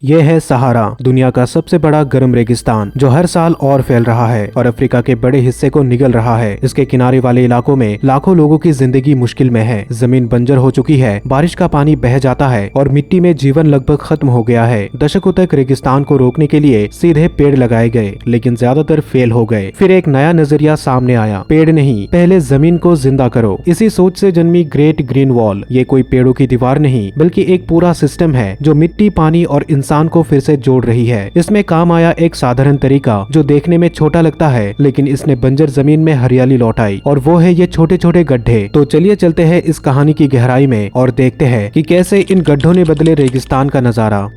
ये है सहारा, दुनिया का सबसे बड़ा गर्म रेगिस्तान जो हर साल और फैल रहा है और अफ्रीका के बड़े हिस्से को निगल रहा है। इसके किनारे वाले इलाकों में लाखों लोगों की जिंदगी मुश्किल में है। जमीन बंजर हो चुकी है, बारिश का पानी बह जाता है और मिट्टी में जीवन लगभग खत्म हो गया है। दशकों तक रेगिस्तान को रोकने के लिए सीधे पेड़ लगाए गए, लेकिन ज्यादातर फेल हो गए। फिर एक नया नजरिया सामने आया, पेड़ नहीं, पहले जमीन को जिंदा करो। इसी सोच से जन्मी ग्रेट ग्रीन वॉल। ये कोई पेड़ों की दीवार नहीं, बल्कि एक पूरा सिस्टम है जो मिट्टी, पानी और इंसान को फिर से जोड़ रही है। इसमें काम आया एक साधारण तरीका जो देखने में छोटा लगता है, लेकिन इसने बंजर जमीन में हरियाली लौटाई, और वो है ये छोटे छोटे गड्ढे। तो चलिए चलते हैं इस कहानी की गहराई में और देखते हैं कि कैसे इन गड्ढों ने बदले रेगिस्तान का नजारा।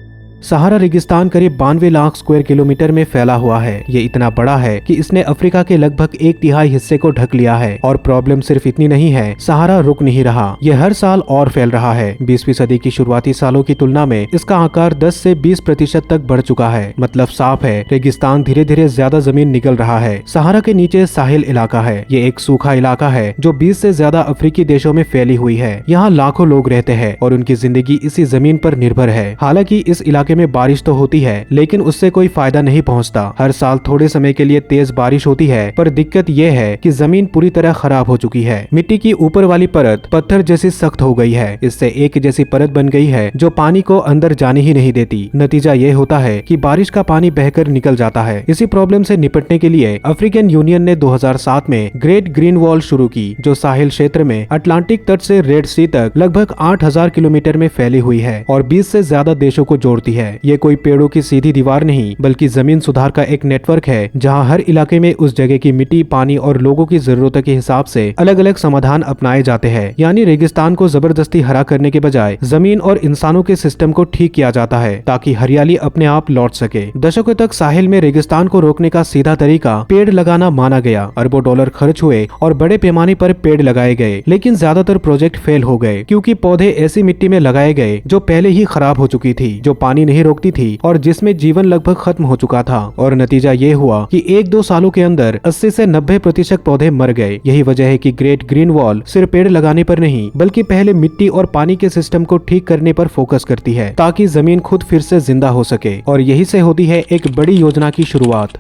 सहारा रेगिस्तान करीब 92 लाख स्क्वायर किलोमीटर में फैला हुआ है। ये इतना बड़ा है कि इसने अफ्रीका के लगभग 1/3 हिस्से को ढक लिया है। और प्रॉब्लम सिर्फ इतनी नहीं है, सहारा रुक नहीं रहा, ये हर साल और फैल रहा है। 20वीं सदी की शुरुआती सालों की तुलना में इसका आकार 10 से 20% तक बढ़ चुका है। मतलब साफ है, रेगिस्तान धीरे धीरे ज्यादा जमीन निकल रहा है। सहारा के नीचे साहिल इलाका है। ये एक सूखा इलाका है जो 20 से ज्यादा अफ्रीकी देशों में फैली हुई है। यहाँ लाखों लोग रहते हैं और उनकी जिंदगी इसी जमीन पर निर्भर है। हालांकि इस इलाके में बारिश तो होती है, लेकिन उससे कोई फायदा नहीं पहुंचता। हर साल थोड़े समय के लिए तेज बारिश होती है, पर दिक्कत यह है कि जमीन पूरी तरह खराब हो चुकी है। मिट्टी की ऊपर वाली परत पत्थर जैसी सख्त हो गई है। इससे एक जैसी परत बन गई है जो पानी को अंदर जाने ही नहीं देती। नतीजा ये होता है कि बारिश का पानी बहकर निकल जाता है। इसी प्रॉब्लम से निपटने के लिए अफ्रीकन यूनियन ने 2007 में ग्रेट ग्रीन वॉल शुरू की, जो साहिल क्षेत्र में अटलांटिक तट से रेड सी तक लगभग 8000 किलोमीटर में फैली हुई है और 20 से ज्यादा देशों को जोड़ती है। ये कोई पेड़ों की सीधी दीवार नहीं, बल्कि जमीन सुधार का एक नेटवर्क है, जहां हर इलाके में उस जगह की मिट्टी, पानी और लोगों की जरूरतों के हिसाब से अलग अलग समाधान अपनाए जाते हैं। यानी रेगिस्तान को जबरदस्ती हरा करने के बजाय जमीन और इंसानों के सिस्टम को ठीक किया जाता है, ताकि हरियाली अपने आप लौट सके। दशकों तक साहिल में रेगिस्तान को रोकने का सीधा तरीका पेड़ लगाना माना गया। अरबों डॉलर खर्च हुए और बड़े पैमाने पर पेड़ लगाए गए, लेकिन ज्यादातर प्रोजेक्ट फेल हो गए, क्योंकि पौधे ऐसी मिट्टी में लगाए गए जो पहले ही खराब हो चुकी थी, जो पानी नहीं रोकती थी और जिसमें जीवन लगभग खत्म हो चुका था। और नतीजा ये हुआ कि 1-2 सालों के अंदर 80 से 90% पौधे मर गए। यही वजह है कि ग्रेट ग्रीन वॉल सिर्फ पेड़ लगाने पर नहीं, बल्कि पहले मिट्टी और पानी के सिस्टम को ठीक करने पर फोकस करती है, ताकि जमीन खुद फिर से जिंदा हो सके। और यही से होती है एक बड़ी योजना की शुरुआत।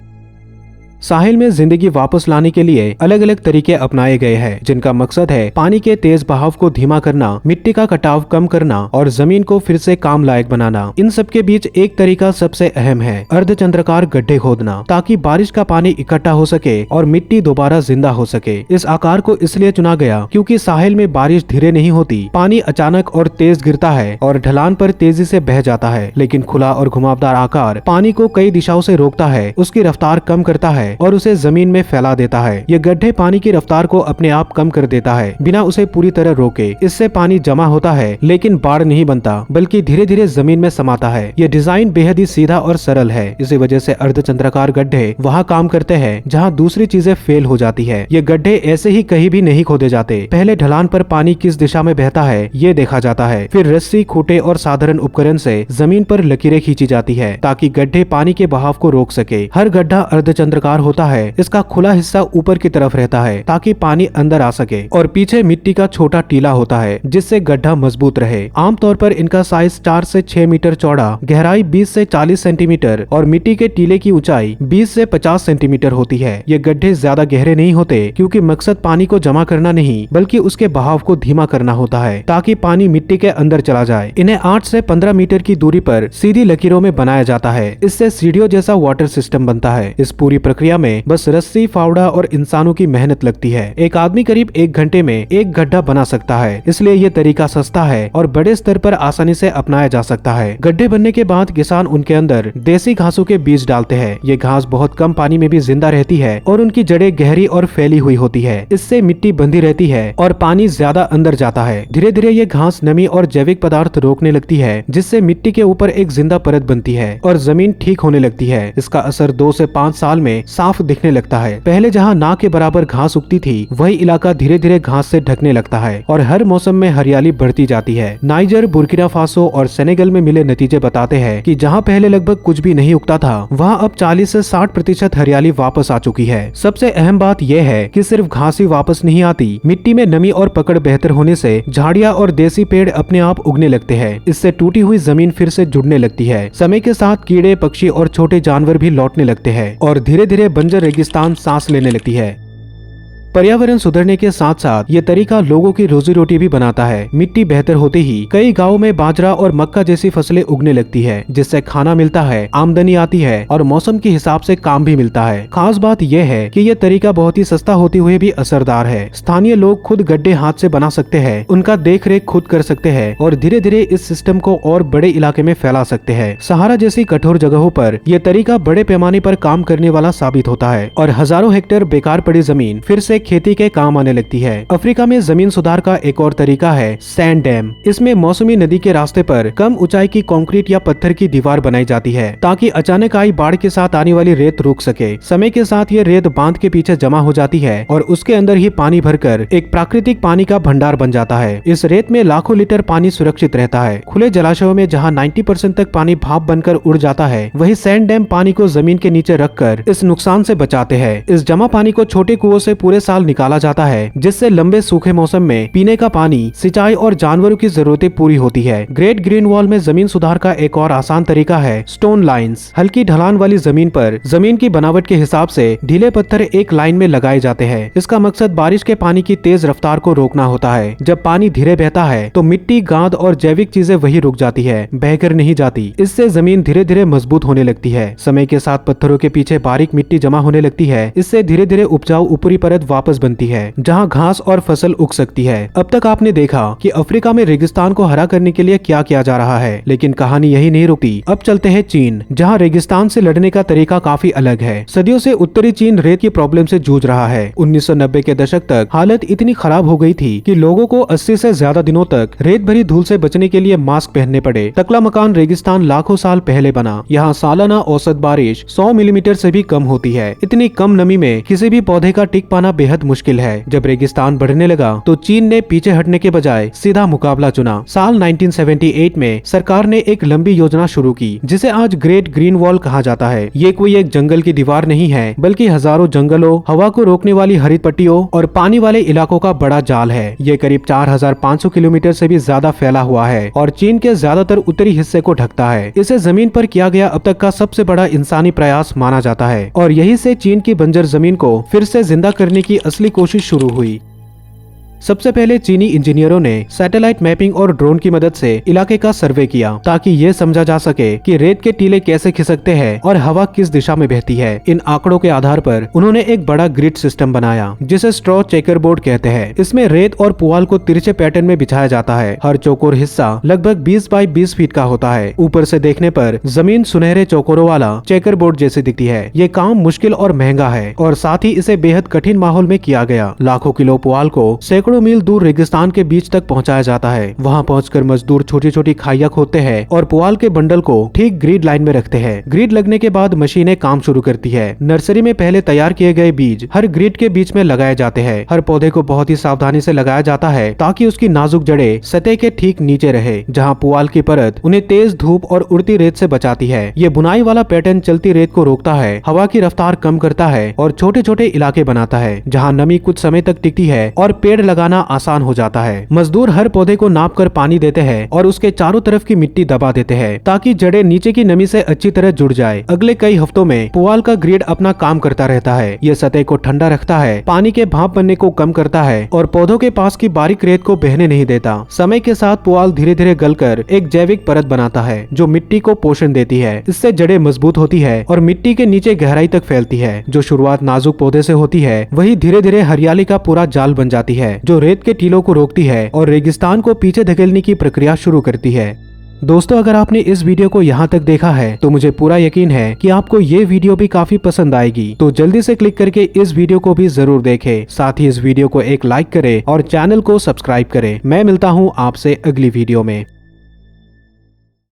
साहिल में जिंदगी वापस लाने के लिए अलग अलग तरीके अपनाए गए हैं, जिनका मकसद है पानी के तेज बहाव को धीमा करना, मिट्टी का कटाव कम करना और जमीन को फिर से काम लायक बनाना। इन सब के बीच एक तरीका सबसे अहम है, अर्धचंद्राकार गड्ढे खोदना, ताकि बारिश का पानी इकट्ठा हो सके और मिट्टी दोबारा जिंदा हो सके। इस आकार को इसलिए चुना गया क्योंकि साहिल में बारिश धीरे नहीं होती, पानी अचानक और तेज गिरता है और ढलान पर तेजी से बह जाता है। लेकिन खुला और घुमावदार आकार पानी को कई दिशाओं से रोकता है, उसकी रफ्तार कम करता है और उसे जमीन में फैला देता है। ये गड्ढे पानी की रफ्तार को अपने आप कम कर देता है, बिना उसे पूरी तरह रोके। इससे पानी जमा होता है, लेकिन बाढ़ नहीं बनता, बल्कि धीरे धीरे जमीन में समाता है। ये डिजाइन बेहद ही सीधा और सरल है। इसी वजह से अर्धचंद्राकार गड्ढे वहाँ काम करते हैं जहाँ दूसरी चीजें फेल हो जाती है। ये गड्ढे ऐसे ही कहीं भी नहीं खोदे जाते। पहले ढलान पर पानी किस दिशा में बहता है ये देखा जाता है, फिर रस्सी, खूंटे और साधारण उपकरण से जमीन पर लकीरें खींची जाती है, ताकि गड्ढे पानी के बहाव को रोक सके। हर गड्ढा अर्धचंद्राकार होता है। इसका खुला हिस्सा ऊपर की तरफ रहता है, ताकि पानी अंदर आ सके, और पीछे मिट्टी का छोटा टीला होता है, जिससे गड्ढा मजबूत रहे। आमतौर पर इनका साइज 4 से 6 मीटर चौड़ा, गहराई 20 से 40 सेंटीमीटर और मिट्टी के टीले की ऊंचाई 20 से 50 सेंटीमीटर होती है। ये गड्ढे ज्यादा गहरे नहीं होते, क्योंकि मकसद पानी को जमा करना नहीं, बल्कि उसके बहाव को धीमा करना होता है, ताकि पानी मिट्टी के अंदर चला जाए। इन्हें 8 से 15 मीटर की दूरी पर सीधी लकीरों में बनाया जाता है। इससे सीढ़ियों जैसा वाटर सिस्टम बनता है। इस पूरी प्रक्रिया में बस रस्सी, फावड़ा और इंसानों की मेहनत लगती है। एक आदमी करीब 1 घंटे में एक गड्ढा बना सकता है, इसलिए ये तरीका सस्ता है और बड़े स्तर पर आसानी से अपनाया जा सकता है। गड्ढे बनने के बाद किसान उनके अंदर देसी घासों के बीज डालते हैं। ये घास बहुत कम पानी में भी जिंदा रहती है और उनकी जड़ें गहरी और फैली हुई होती है। इससे मिट्टी बंधी रहती है और पानी ज्यादा अंदर जाता है। धीरे धीरे ये घास नमी और जैविक पदार्थ रोकने लगती है, जिससे मिट्टी के ऊपर एक जिंदा परत बनती है और जमीन ठीक होने लगती है। इसका असर 2 से 5 साल में साफ दिखने लगता है। पहले जहाँ नाक के बराबर घास उगती थी, वही इलाका धीरे धीरे घास से ढकने लगता है और हर मौसम में हरियाली बढ़ती जाती है। नाइजर, बुर्किना फासो और सेनेगल में मिले नतीजे बताते हैं कि जहाँ पहले लगभग कुछ भी नहीं उगता था, वहाँ अब 40 से 60% हरियाली वापस आ चुकी है। सबसे अहम बात यह है कि सिर्फ घास ही वापस नहीं आती, मिट्टी में नमी और पकड़ बेहतर होने से झाड़ियाँ और देसी पेड़ अपने आप उगने लगते हैं। इससे टूटी हुई जमीन फिर से जुड़ने लगती है। समय के साथ कीड़े, पक्षी और छोटे जानवर भी लौटने लगते हैं और धीरे धीरे बंजर रेगिस्तान सांस लेने लगती है। पर्यावरण सुधरने के साथ साथ ये तरीका लोगों की रोजी रोटी भी बनाता है। मिट्टी बेहतर होते ही कई गांवों में बाजरा और मक्का जैसी फसलें उगने लगती है, जिससे खाना मिलता है, आमदनी आती है और मौसम के हिसाब से काम भी मिलता है। खास बात यह है कि यह तरीका बहुत ही सस्ता होते हुए भी असरदार है। स्थानीय लोग खुद गड्ढे हाथ से बना सकते हैं, उनका देख रेख खुद कर सकते हैं और धीरे धीरे इस सिस्टम को और बड़े इलाके में फैला सकते हैं। सहारा जैसी कठोर जगहों पर यह तरीका बड़े पैमाने पर काम करने वाला साबित होता है और हजारों हेक्टेयर बेकार पड़ी जमीन फिर से खेती के काम आने लगती है। अफ्रीका में जमीन सुधार का एक और तरीका है सैंड डैम। इसमें मौसमी नदी के रास्ते पर कम ऊंचाई की कंक्रीट या पत्थर की दीवार बनाई जाती है ताकि अचानक आई बाढ़ के साथ आने वाली रेत रुक सके। समय के साथ ये रेत बांध के पीछे जमा हो जाती है और उसके अंदर ही पानी भरकर एक प्राकृतिक पानी का भंडार बन जाता है। इस रेत में लाखों लीटर पानी सुरक्षित रहता है। खुले जलाशयों में जहाँ 90% तक पानी भाप बनकर उड़ जाता है, वही सैंड डैम पानी को जमीन के नीचे रखकर इस नुकसान से बचाते हैं। इस जमा पानी को छोटे कुओं से पूरे साल निकाला जाता है, जिससे लंबे सूखे मौसम में पीने का पानी, सिंचाई और जानवरों की जरूरतें पूरी होती है। ग्रेट ग्रीन वॉल में जमीन सुधार का एक और आसान तरीका है स्टोन लाइंस। हल्की ढलान वाली जमीन पर जमीन की बनावट के हिसाब से ढीले पत्थर एक लाइन में लगाए जाते हैं। इसका मकसद बारिश के पानी की तेज रफ्तार को रोकना होता है। जब पानी धीरे बहता है तो मिट्टी, गाद और जैविक चीजें वही रुक जाती है, बहकर नहीं जाती। इससे जमीन धीरे धीरे मजबूत होने लगती है। समय के साथ पत्थरों के पीछे बारीक मिट्टी जमा होने लगती है। इससे धीरे धीरे उपजाऊ ऊपरी परत वापस बनती है, जहां घास और फसल उग सकती है। अब तक आपने देखा कि अफ्रीका में रेगिस्तान को हरा करने के लिए क्या किया जा रहा है, लेकिन कहानी यही नहीं रुकती। अब चलते हैं चीन, जहां रेगिस्तान से लड़ने का तरीका काफी अलग है। सदियों से उत्तरी चीन रेत की प्रॉब्लम से जूझ रहा है। 1990 के दशक तक हालत इतनी खराब हो गई थी कि लोगों को 80 से ज्यादा दिनों तक रेत भरी धूल से बचने के लिए मास्क पहनने पड़े। तकलामकान रेगिस्तान लाखों साल पहले बना। यहाँ सालाना औसत बारिश 100 मिलीमीटर से भी कम होती है। इतनी कम नमी में किसी भी पौधे का टिक पाना बेहद मुश्किल है। जब रेगिस्तान बढ़ने लगा तो चीन ने पीछे हटने के बजाय सीधा मुकाबला चुना। साल 1978 में सरकार ने एक लंबी योजना शुरू की, जिसे आज ग्रेट ग्रीन वॉल कहा जाता है। ये कोई एक जंगल की दीवार नहीं है, बल्कि हजारों जंगलों, हवा को रोकने वाली हरित पट्टियों और पानी वाले इलाकों का बड़ा जाल है। ये करीब 4500 किलोमीटर से भी ज्यादा फैला हुआ है और चीन के ज्यादातर उत्तरी हिस्से को ढकता है। इसे जमीन पर किया गया अब तक का सबसे बड़ा इंसानी प्रयास माना जाता है और यही से चीन की बंजर जमीन को फिर से जिंदा करने की असली कोशिश शुरू हुई। सबसे पहले चीनी इंजीनियरों ने सैटेलाइट मैपिंग और ड्रोन की मदद से इलाके का सर्वे किया ताकि ये समझा जा सके कि रेत के टीले कैसे खिसकते हैं और हवा किस दिशा में बहती है। इन आंकड़ों के आधार पर उन्होंने एक बड़ा ग्रिड सिस्टम बनाया, जिसे स्ट्रॉ चेकर बोर्ड कहते हैं। इसमें रेत और पुआल को तिरछे पैटर्न में बिछाया जाता है। हर चौकोर हिस्सा लगभग 20 बाई 20 फीट का होता है। ऊपर से देखने पर जमीन सुनहरे चौकोरों वाला चेकर बोर्ड जैसी दिखती है। ये काम मुश्किल और महंगा है और साथ ही इसे बेहद कठिन माहौल में किया गया। लाखों किलो पुआल को सैकड़ों मील दूर रेगिस्तान के बीच तक पहुंचाया जाता है। वहां पहुंचकर मजदूर छोटी छोटी खाइयां खोदते हैं और पुआल के बंडल को ठीक ग्रिड लाइन में रखते हैं। ग्रिड लगने के बाद मशीनें काम शुरू करती है। नर्सरी में पहले तैयार किए गए बीज हर ग्रिड के बीच में लगाए जाते हैं। हर पौधे को बहुत ही सावधानी से लगाया जाता है ताकि उसकी नाजुक जड़ें सतह के ठीक नीचे रहे, जहाँ पुआल की परत उन्हें तेज धूप और उड़ती रेत से बचाती है। ये बुनाई वाला पैटर्न चलती रेत को रोकता है, हवा की रफ्तार कम करता है और छोटे छोटे इलाके बनाता है जहाँ नमी कुछ समय तक टिकती है और पेड़ लगाना आसान हो जाता है। मजदूर हर पौधे को नाप कर पानी देते हैं और उसके चारों तरफ की मिट्टी दबा देते हैं ताकि जड़ें नीचे की नमी से अच्छी तरह जुड़ जाए। अगले कई हफ्तों में पुआल का ग्रिड अपना काम करता रहता है। यह सतह को ठंडा रखता है, पानी के भाप बनने को कम करता है और पौधों के पास की बारीक रेत को बहने नहीं देता। समय के साथ पुआल धीरे धीरे गलकर एक जैविक परत बनाता है जो मिट्टी को पोषण देती है। इससे जड़ें मजबूत होती है और मिट्टी के नीचे गहराई तक फैलती है। जो शुरुआत नाजुक पौधे से होती है, वही धीरे धीरे हरियाली का पूरा जाल बन जाती है जो रेत के टीलों को रोकती है और रेगिस्तान को पीछे धकेलने की प्रक्रिया शुरू करती है। दोस्तों, अगर आपने इस वीडियो को यहाँ तक देखा है तो मुझे पूरा यकीन है कि आपको ये वीडियो भी काफी पसंद आएगी। तो जल्दी से क्लिक करके इस वीडियो को भी जरूर देखें। साथ ही इस वीडियो को एक लाइक करें और चैनल को सब्सक्राइब करें। मैं मिलता हूँ आपसे अगली वीडियो में।